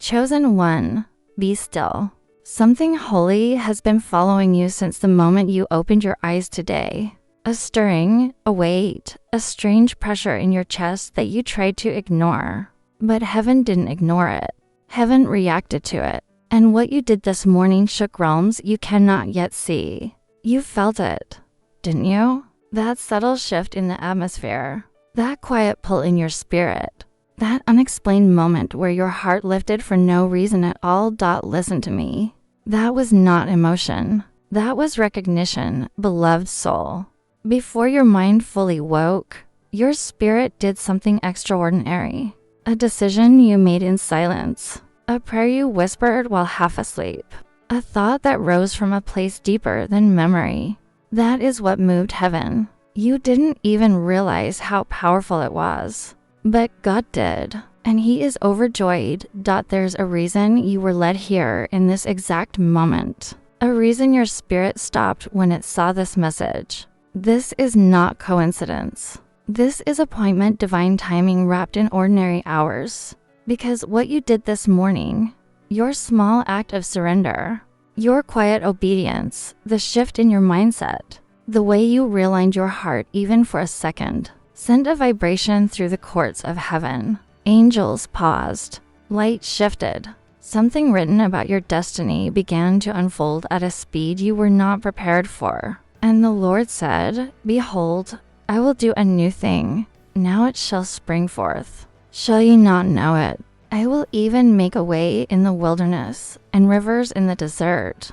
Chosen one, be still. Something holy has been following you since the moment you opened your eyes today. A stirring, a weight, a strange pressure in your chest that you tried to ignore. But heaven didn't ignore it. Heaven reacted to it. And what you did this morning shook realms you cannot yet see. You felt it, didn't you? That subtle shift in the atmosphere. That quiet pull in your spirit. That unexplained moment where your heart lifted for no reason at all. Listen to me. That was not emotion. That was recognition, beloved soul. Before your mind fully woke, your spirit did something extraordinary. A decision you made in silence. A prayer you whispered while half asleep. A thought that rose from a place deeper than memory. That is what moved heaven. You didn't even realize how powerful it was. But God did. And He is overjoyed. There's a reason you were led here in this exact moment. A reason your spirit stopped when it saw this message. This is not coincidence. This is appointment, divine timing wrapped in ordinary hours. Because what you did this morning, your small act of surrender, your quiet obedience, the shift in your mindset, the way you realigned your heart even for a second, sent a vibration through the courts of heaven. Angels paused. Light shifted. Something written about your destiny began to unfold at a speed you were not prepared for. And the Lord said, "Behold, I will do a new thing. Now it shall spring forth. Shall ye not know it? I will even make a way in the wilderness and rivers in the desert."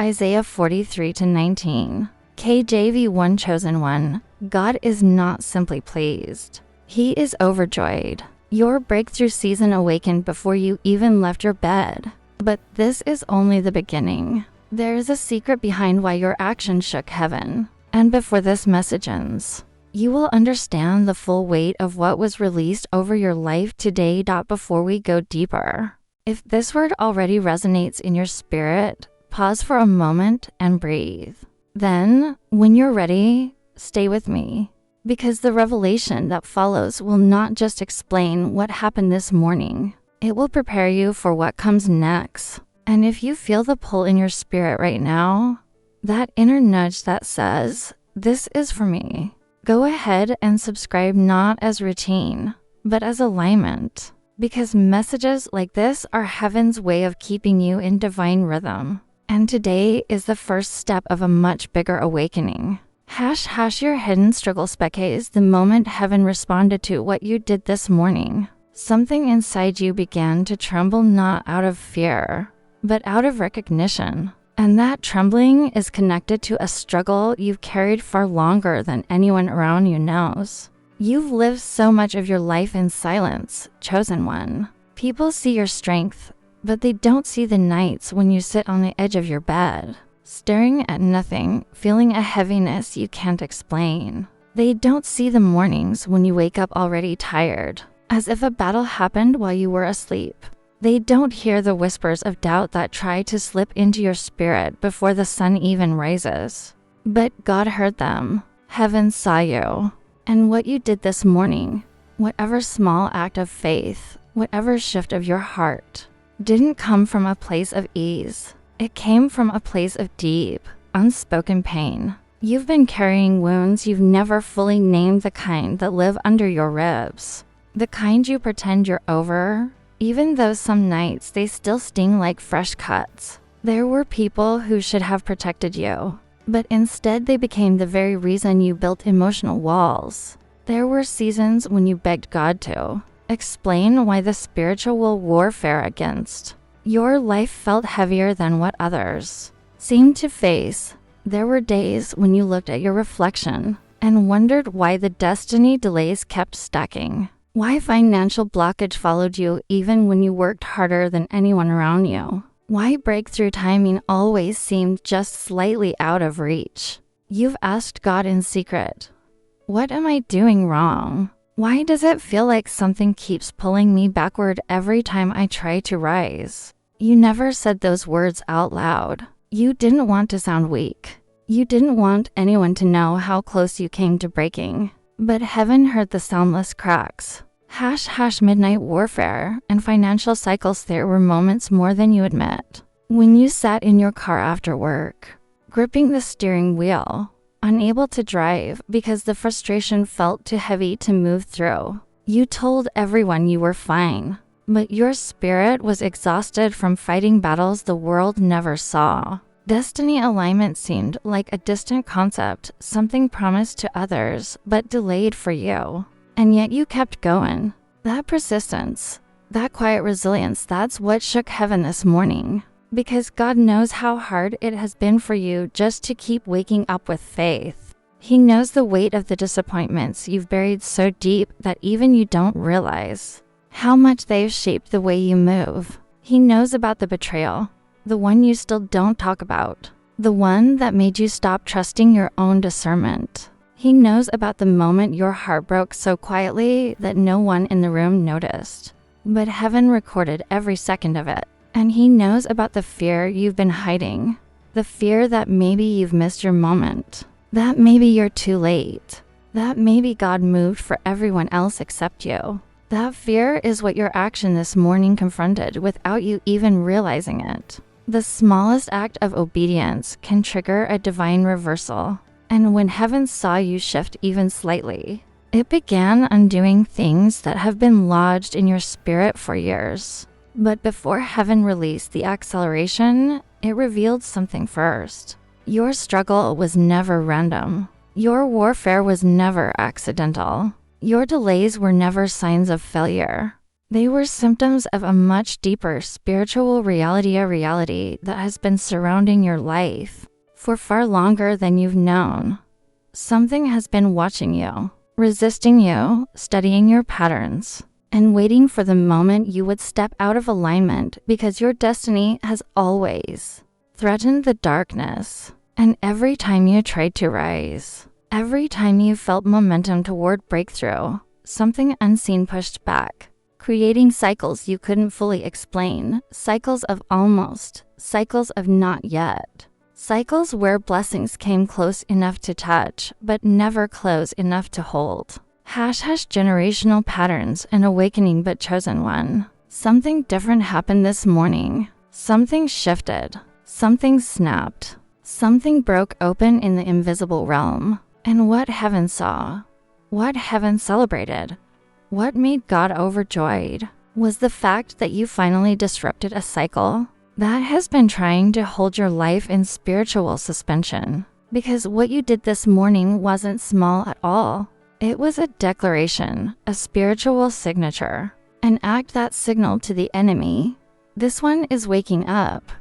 Isaiah 43-19. KJV 1 Chosen one. God is not simply pleased. He is overjoyed. Your breakthrough season awakened before you even left your bed. But this is only the beginning. There is a secret behind why your action shook heaven. And before this message ends, you will understand the full weight of what was released over your life today. Before we go deeper, if this word already resonates in your spirit, pause for a moment and breathe. Then, when you're ready, stay with me. Because the revelation that follows will not just explain what happened this morning. It will prepare you for what comes next. And if you feel the pull in your spirit right now, that inner nudge that says, "This is for me," go ahead and subscribe, not as routine, but as alignment. Because messages like this are heaven's way of keeping you in divine rhythm. And today is the first step of a much bigger awakening. Your hidden struggle species the moment heaven responded to what you did this morning. Something inside you began to tremble, not out of fear, but out of recognition. And that trembling is connected to a struggle you've carried far longer than anyone around you knows. You've lived so much of your life in silence, chosen one. People see your strength, but they don't see the nights when you sit on the edge of your bed, staring at nothing, feeling a heaviness you can't explain. They don't see the mornings when you wake up already tired, as if a battle happened while you were asleep. They don't hear the whispers of doubt that try to slip into your spirit before the sun even rises. But God heard them. Heaven saw you. And what you did this morning, whatever small act of faith, whatever shift of your heart, didn't come from a place of ease. It came from a place of deep, unspoken pain. You've been carrying wounds you've never fully named, the kind that live under your ribs. The kind you pretend you're over, even though some nights they still sting like fresh cuts. There were people who should have protected you, but instead they became the very reason you built emotional walls. There were seasons when you begged God to explain why the spiritual warfare against your life felt heavier than what others seemed to face. There were days when you looked at your reflection and wondered why the destiny delays kept stacking. Why financial blockage followed you even when you worked harder than anyone around you. Why breakthrough timing always seemed just slightly out of reach. You've asked God in secret, "What am I doing wrong? Why does it feel like something keeps pulling me backward every time I try to rise?" You never said those words out loud. You didn't want to sound weak. You didn't want anyone to know how close you came to breaking. But heaven heard the soundless cracks. Midnight warfare and financial cycles. There were moments more than you admit. When you sat in your car after work, gripping the steering wheel, unable to drive because the frustration felt too heavy to move through. You told everyone you were fine, but your spirit was exhausted from fighting battles the world never saw. Destiny alignment seemed like a distant concept, something promised to others but delayed for you. And yet you kept going. That persistence, that quiet resilience, that's what shook heaven this morning. Because God knows how hard it has been for you just to keep waking up with faith. He knows the weight of the disappointments you've buried so deep that even you don't realize how much they've shaped the way you move. He knows about the betrayal, the one you still don't talk about, the one that made you stop trusting your own discernment. He knows about the moment your heart broke so quietly that no one in the room noticed. But heaven recorded every second of it. And he knows about the fear you've been hiding. The fear that maybe you've missed your moment. That maybe you're too late. That maybe God moved for everyone else except you. That fear is what your action this morning confronted without you even realizing it. The smallest act of obedience can trigger a divine reversal. And when heaven saw you shift even slightly, it began undoing things that have been lodged in your spirit for years. But before heaven released the acceleration, it revealed something first. Your struggle was never random. Your warfare was never accidental. Your delays were never signs of failure. They were symptoms of a much deeper spiritual reality, a reality that has been surrounding your life for far longer than you've known. Something has been watching you, resisting you, studying your patterns, and waiting for the moment you would step out of alignment because your destiny has always threatened the darkness. And every time you tried to rise, every time you felt momentum toward breakthrough, something unseen pushed back, creating cycles you couldn't fully explain, cycles of almost, cycles of not yet. Cycles where blessings came close enough to touch, but never close enough to hold. Generational patterns, an awakening but chosen one. Something different happened this morning. Something shifted. Something snapped. Something broke open in the invisible realm. And what heaven saw, what heaven celebrated, what made God overjoyed, was the fact that you finally disrupted a cycle that has been trying to hold your life in spiritual suspension. Because what you did this morning wasn't small at all. It was a declaration, a spiritual signature, an act that signaled to the enemy, this one is waking up.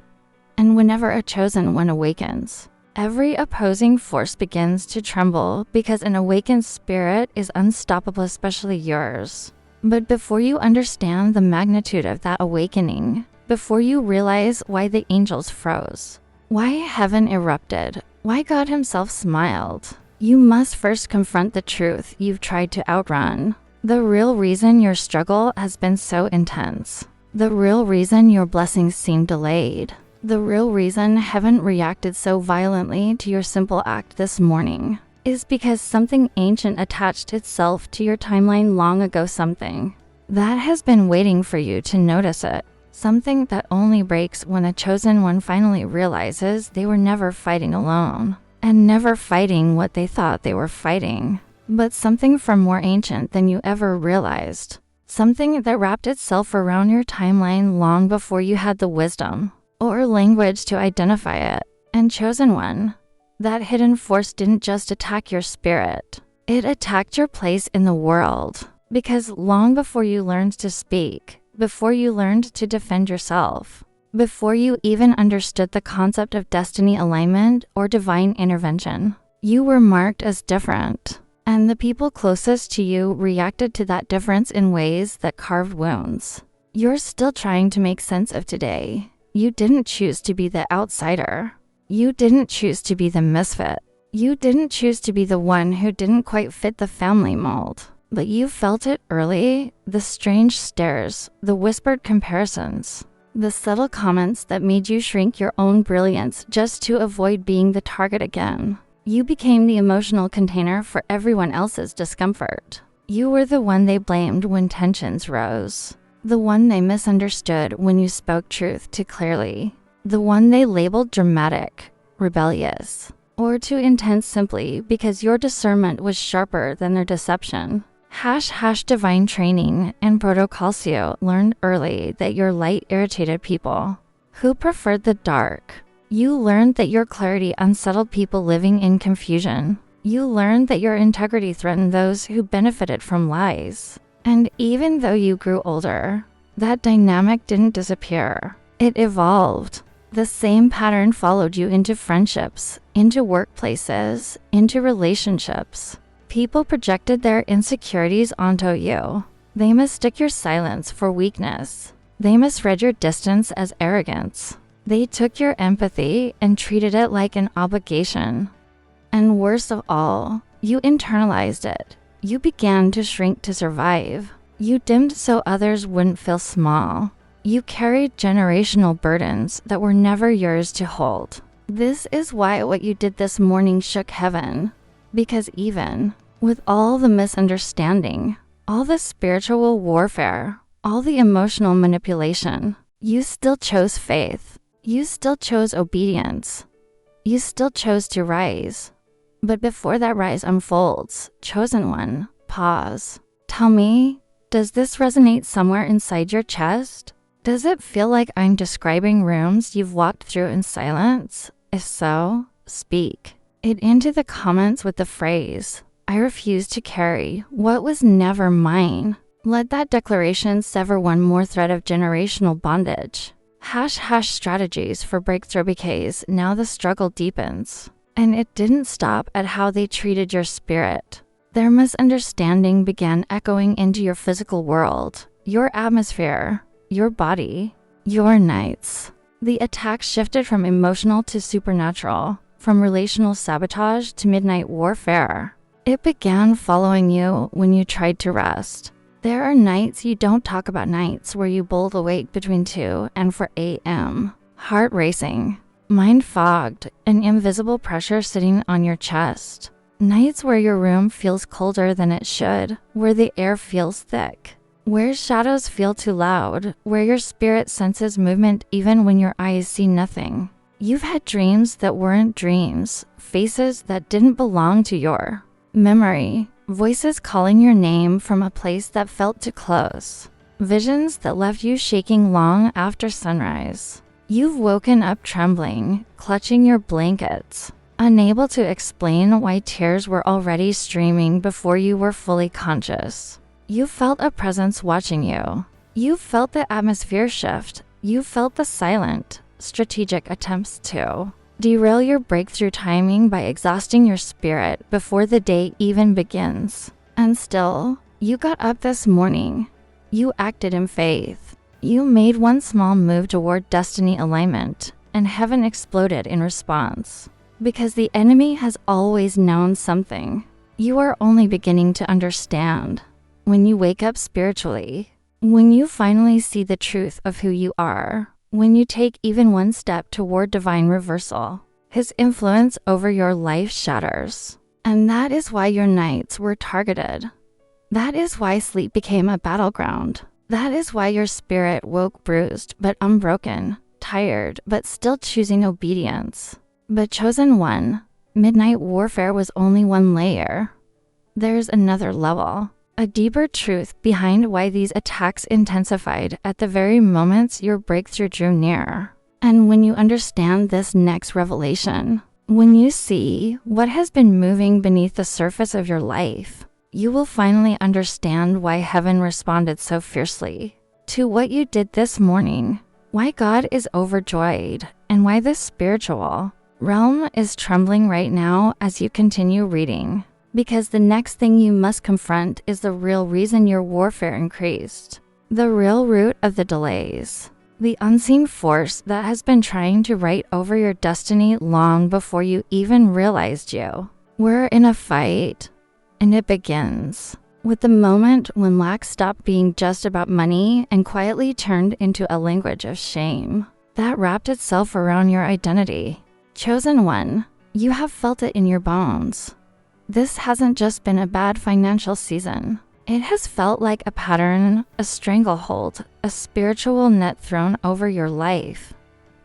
And whenever a chosen one awakens, every opposing force begins to tremble because an awakened spirit is unstoppable, especially yours. But before you understand the magnitude of that awakening, before you realize why the angels froze, why heaven erupted, why God himself smiled, you must first confront the truth you've tried to outrun. The real reason your struggle has been so intense. The real reason your blessings seem delayed. The real reason heaven reacted so violently to your simple act this morning is because something ancient attached itself to your timeline long ago, something that has been waiting for you to notice it. Something that only breaks when a chosen one finally realizes they were never fighting alone and never fighting what they thought they were fighting, but something far more ancient than you ever realized. Something that wrapped itself around your timeline long before you had the wisdom or language to identify it. And chosen one, that hidden force didn't just attack your spirit, it attacked your place in the world. Because long before you learned to speak, before you learned to defend yourself, before you even understood the concept of destiny alignment or divine intervention, you were marked as different. And the people closest to you reacted to that difference in ways that carved wounds. You're still trying to make sense of today. You didn't choose to be the outsider. You didn't choose to be the misfit. You didn't choose to be the one who didn't quite fit the family mold. But you felt it early, the strange stares, the whispered comparisons, the subtle comments that made you shrink your own brilliance just to avoid being the target again. You became the emotional container for everyone else's discomfort. You were the one they blamed when tensions rose. The one they misunderstood when you spoke truth too clearly. The one they labeled dramatic, rebellious, or too intense simply because your discernment was sharper than their deception. Divine training and protocalcio learned early that your light irritated people who preferred the dark. You learned that your clarity unsettled people living in confusion. You learned that your integrity threatened those who benefited from lies. And even though you grew older, that dynamic didn't disappear. It evolved. The same pattern followed you into friendships, into workplaces, into relationships. People projected their insecurities onto you. They mistook your silence for weakness. They misread your distance as arrogance. They took your empathy and treated it like an obligation. And worst of all, you internalized it. You began to shrink to survive. You dimmed so others wouldn't feel small. You carried generational burdens that were never yours to hold. This is why what you did this morning shook heaven. Because even with all the misunderstanding, all the spiritual warfare, all the emotional manipulation, you still chose faith. You still chose obedience. You still chose to rise. But before that rise unfolds, chosen one, pause. Tell me, does this resonate somewhere inside your chest? Does it feel like I'm describing rooms you've walked through in silence? If so, speak it into the comments with the phrase, I refuse to carry what was never mine. Let that declaration sever one more thread of generational bondage. Strategies for breakthrough because now the struggle deepens. And it didn't stop at how they treated your spirit. Their misunderstanding began echoing into your physical world, your atmosphere, your body, your nights. The attack shifted from emotional to supernatural, from relational sabotage to midnight warfare. It began following you when you tried to rest. There are nights you don't talk about, nights where you bolt awake between 2 and 4 a.m. Heart racing, mind fogged, an invisible pressure sitting on your chest. Nights where your room feels colder than it should, where the air feels thick, where shadows feel too loud, where your spirit senses movement even when your eyes see nothing. You've had dreams that weren't dreams, faces that didn't belong to your memory, voices calling your name from a place that felt too close, visions that left you shaking long after sunrise. You've woken up trembling, clutching your blankets, unable to explain why tears were already streaming before you were fully conscious. You felt a presence watching you. You felt the atmosphere shift. You felt the silent, strategic attempts to derail your breakthrough timing by exhausting your spirit before the day even begins. And still, you got up this morning. You acted in faith. You made one small move toward destiny alignment, and heaven exploded in response. Because the enemy has always known something. You are only beginning to understand. When you wake up spiritually, when you finally see the truth of who you are, when you take even one step toward divine reversal, his influence over your life shatters. And that is why your nights were targeted. That is why sleep became a battleground. That is why your spirit woke bruised but unbroken, tired but still choosing obedience. But chosen one, midnight warfare was only one layer. There's another level. A deeper truth behind why these attacks intensified at the very moments your breakthrough drew near. And when you understand this next revelation, when you see what has been moving beneath the surface of your life, you will finally understand why heaven responded so fiercely to what you did this morning, why God is overjoyed, and why this spiritual realm is trembling right now as you continue reading. Because the next thing you must confront is the real reason your warfare increased. The real root of the delays. The unseen force that has been trying to write over your destiny long before you even realized you. We're in a fight, and it begins with the moment when lack stopped being just about money and quietly turned into a language of shame that wrapped itself around your identity. Chosen one, you have felt it in your bones. This hasn't just been a bad financial season. It has felt like a pattern, a stranglehold, a spiritual net thrown over your life.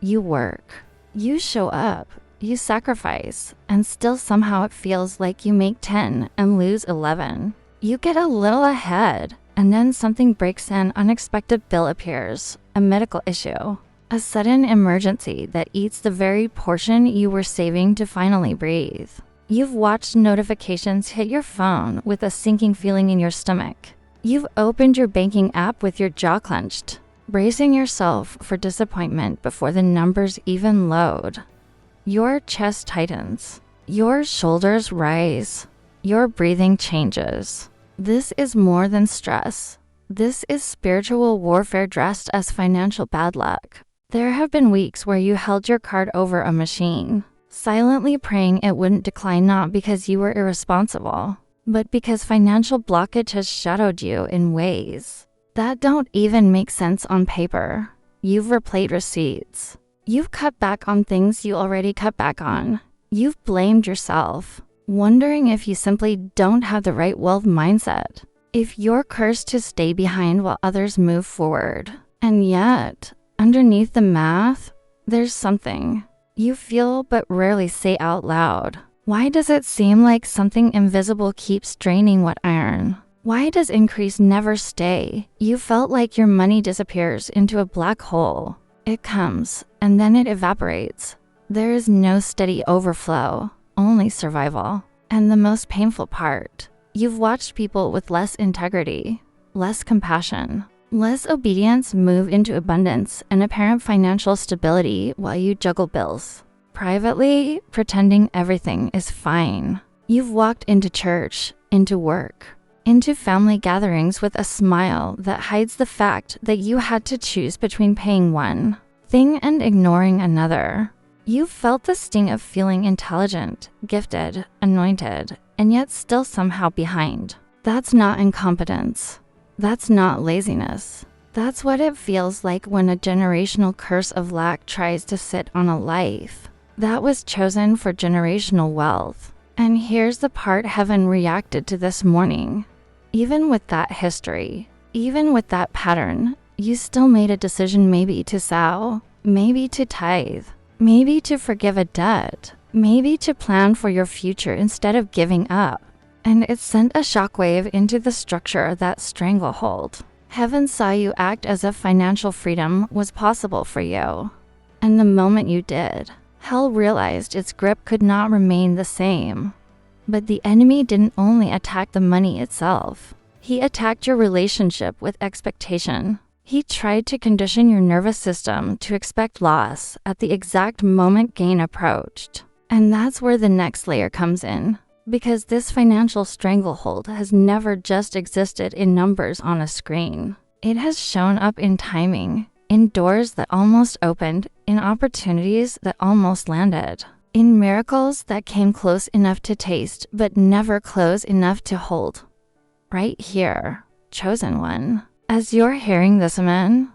You work, you show up, you sacrifice, and still somehow it feels like you make 10 and lose 11. You get a little ahead, and then something breaks in, unexpected bill appears, a medical issue, a sudden emergency that eats the very portion you were saving to finally breathe. You've watched notifications hit your phone with a sinking feeling in your stomach. You've opened your banking app with your jaw clenched, bracing yourself for disappointment before the numbers even load. Your chest tightens. Your shoulders rise. Your breathing changes. This is more than stress. This is spiritual warfare dressed as financial bad luck. There have been weeks where you held your card over a machine, silently praying it wouldn't decline, not because you were irresponsible, but because financial blockage has shadowed you in ways that don't even make sense on paper. You've replayed receipts. You've cut back on things you already cut back on. You've blamed yourself, wondering if you simply don't have the right wealth mindset, if you're cursed to stay behind while others move forward. And yet, underneath the math, there's something you feel but rarely say out loud. Why does it seem like something invisible keeps draining what I earn? Why does increase never stay? You felt like your money disappears into a black hole. It comes, and then it evaporates. There is no steady overflow, only survival. And the most painful part, you've watched people with less integrity, less compassion, less obedience move into abundance and apparent financial stability while you juggle bills, privately pretending everything is fine. You've walked into church, into work, into family gatherings with a smile that hides the fact that you had to choose between paying one thing and ignoring another. You've felt the sting of feeling intelligent, gifted, anointed, and yet still somehow behind. That's not incompetence. That's not laziness. That's what it feels like when a generational curse of lack tries to sit on a life that was chosen for generational wealth. And here's the part heaven reacted to this morning. Even with that history, even with that pattern, you still made a decision, maybe to sow, maybe to tithe, maybe to forgive a debt, maybe to plan for your future instead of giving up. And it sent a shockwave into the structure of that stranglehold. Heaven saw you act as if financial freedom was possible for you. And the moment you did, hell realized its grip could not remain the same. But the enemy didn't only attack the money itself. He attacked your relationship with expectation. He tried to condition your nervous system to expect loss at the exact moment gain approached. And that's where the next layer comes in. Because this financial stranglehold has never just existed in numbers on a screen. It has shown up in timing, in doors that almost opened, in opportunities that almost landed, in miracles that came close enough to taste but never close enough to hold. Right here, chosen one. As you're hearing this, amen,